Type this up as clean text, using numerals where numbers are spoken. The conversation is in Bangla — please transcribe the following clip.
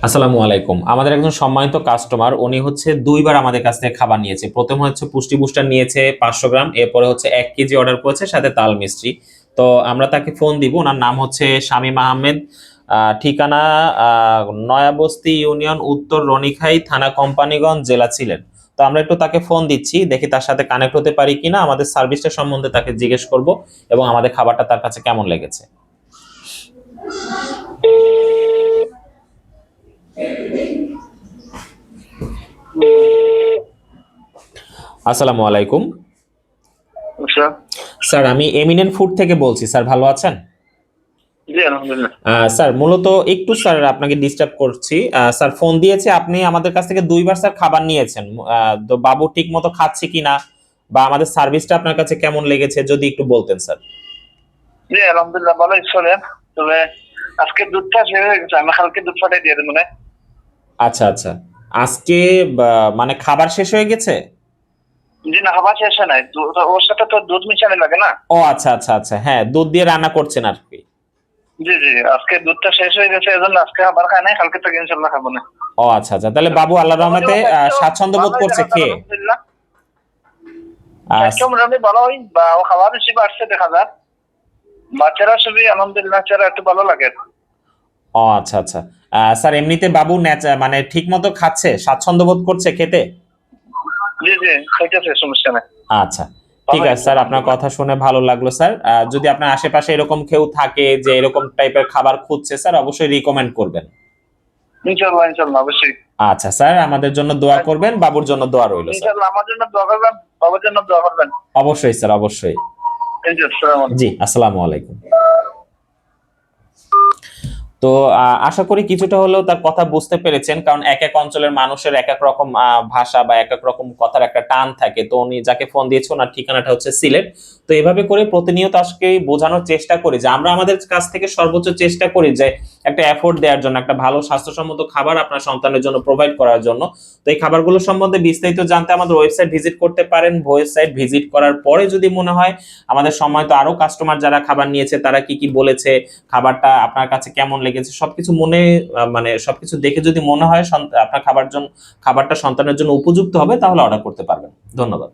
আসসালামু আলাইকুম। আমাদের একজন সম্মানিত কাস্টমার, উনি হচ্ছে দুইবার আমাদের কাছ থেকে খাবার নিয়েছে। প্রথমে হচ্ছে পুষ্টি বুস্টার নিয়েছে 500 গ্রাম, এরপরে হচ্ছে 1 কেজি অর্ডার করেছে, সাথে তাল মিষ্টি। তো আমরা তাকে ফোন দিব। ওনার নাম হচ্ছে শামীম আহমেদ। ঠিকানা নয়াবস্তি ইউনিয়ন, উত্তর রনিখাই থানা, কোম্পানিগঞ্জ, জেলা সিলেট। তো আমরা একটু তাকে ফোন দিচ্ছি, দেখি তার সাথে কানেক্ট হতে পারি কিনা। আমাদের সার্ভিসটা সম্বন্ধে তাকে জিজ্ঞেস করব এবং আমাদের খাবারটা তার কাছে কেমন লেগেছে। আসসালামু আলাইকুম। আচ্ছা। স্যার, আমি এমিনেন্ট ফুড থেকে বলছি। স্যার, ভালো আছেন? জি, আলহামদুলিল্লাহ। স্যার, মূলত একটু স্যার আপনাকে ডিস্টার্ব করছি। স্যার, ফোন দিয়েছে, আপনি আমাদের কাছ থেকে দুইবার স্যার খাবার নিয়েছেন। তো বাবু ঠিক মতো খাচ্ছে কিনা বা আমাদের সার্ভিসটা আপনার কাছে কেমন লেগেছে যদি একটু বলতেন স্যার। জি, আলহামদুলিল্লাহ, ভালোই চলে। তবে আজকে দুধটা শেষ হয়ে গেছে, আমি কালকে দুধ ফাটাই দিয়ে দেবো। আচ্ছা আচ্ছা। আজকে মানে খাবার শেষ হয়ে গেছে? জি না, খাবার শেষ হয় নাই। ওর সাথে তো দুধ মিশানো লাগে না। ও আচ্ছা আচ্ছা আচ্ছা, হ্যাঁ, দুধ দিয়ে রান্না করছেন আর কি। জি জি, আজকে দুধটা শেষ হয়ে গেছে, এজন্য আজকে খাবার খায় নাই, কালকে থেকে ইনশাল্লাহ খাবো না। ও আচ্ছা আচ্ছা, তাহলে বাবু আল্লাহর রহমতে স্বাচ্ছন্দ্য বোধ ভালোই করছে দেখা যায় খেয়ে? আলহামদুলিল্লাহ। আহ, স্বাস্থ্য মোটামুটি ভালোই, বা ও খাবার বেশি বাড়ছে দেখা যায়। বাচ্চারা সবই আলহামদুলিল্লাহ, বাচ্চারা একটু ভালো লাগে। ও আচ্ছা আচ্ছা। স্যার, এমনিতে বাবু মানে ঠিক মতো খাচ্ছে, স্বাচ্ছন্দ্য বোধ করছে খেতে? জি জি, খাইতেছে, সমস্যা নেই। আচ্ছা, ঠিক ভালোই আছে আছে স্যার, আপনার আলহামদুলিল্লাহ। কথা শুনে ভালো লাগলো স্যার। যদি আপনার আশেপাশে এরকম কেউ থাকে যে এরকম টাইপের খাবার খুঁজছে, স্যার অবশ্যই রিকমেন্ড করবেন। ইনশাল্লাহ ইনশাল্লাহ, অবশ্যই। আচ্ছা স্যার, আমাদের জন্য দোয়া করবেন, বাবুর জন্য দোয়া রইল স্যার। ইনশাল্লাহ আমার জন্য দোয়া করবেন, বাবার জন্য দোয়া করবেন। অবশ্যই স্যার, অবশ্যই। ইনশাল্লাহ। জি, আসসালামু আলাইকুম। তো আশা করি কিছুটা হলেও তার কথা বুঝতে পেরেছেন, কারণ এক এক অঞ্চলের মানুষের এক এক রকম ভাষা বা এক এক রকম কথার একটা টান থাকে। তো উনি যাকে ফোন দিয়েছে ওনার ঠিকানাটা হচ্ছে সিলেট। তো এভাবে করে প্রতিনিয়ত আজকে বোঝানোর চেষ্টা করি যে আমরা আমাদের কাছ থেকে সর্বোচ্চ চেষ্টা করি যে একটা এফোর্ট দেওয়ার জন্য, একটা ভালো স্বাস্থ্যসম্মত খাবার আপনার সন্তানের জন্য প্রোভাইড করার জন্য। তো এই খাবারগুলো সম্বন্ধে বিস্তারিত জানতে আমাদের ওয়েবসাইট ভিজিট করতে পারেন। ওয়েবসাইট ভিজিট করার পরে যদি মনে হয় আমাদের সময় তো আরো কাস্টমার যারা খাবার নিয়েছে তারা কি কি বলেছে, খাবারটা আপনার কাছে কেমন লেগেছে, সবকিছু মনে মানে সবকিছু দেখে যদি মনে হয় আপনার খাবারটা সন্তানের জন্য উপযুক্ত হবে, তাহলে অর্ডার করতে পারবেন। ধন্যবাদ।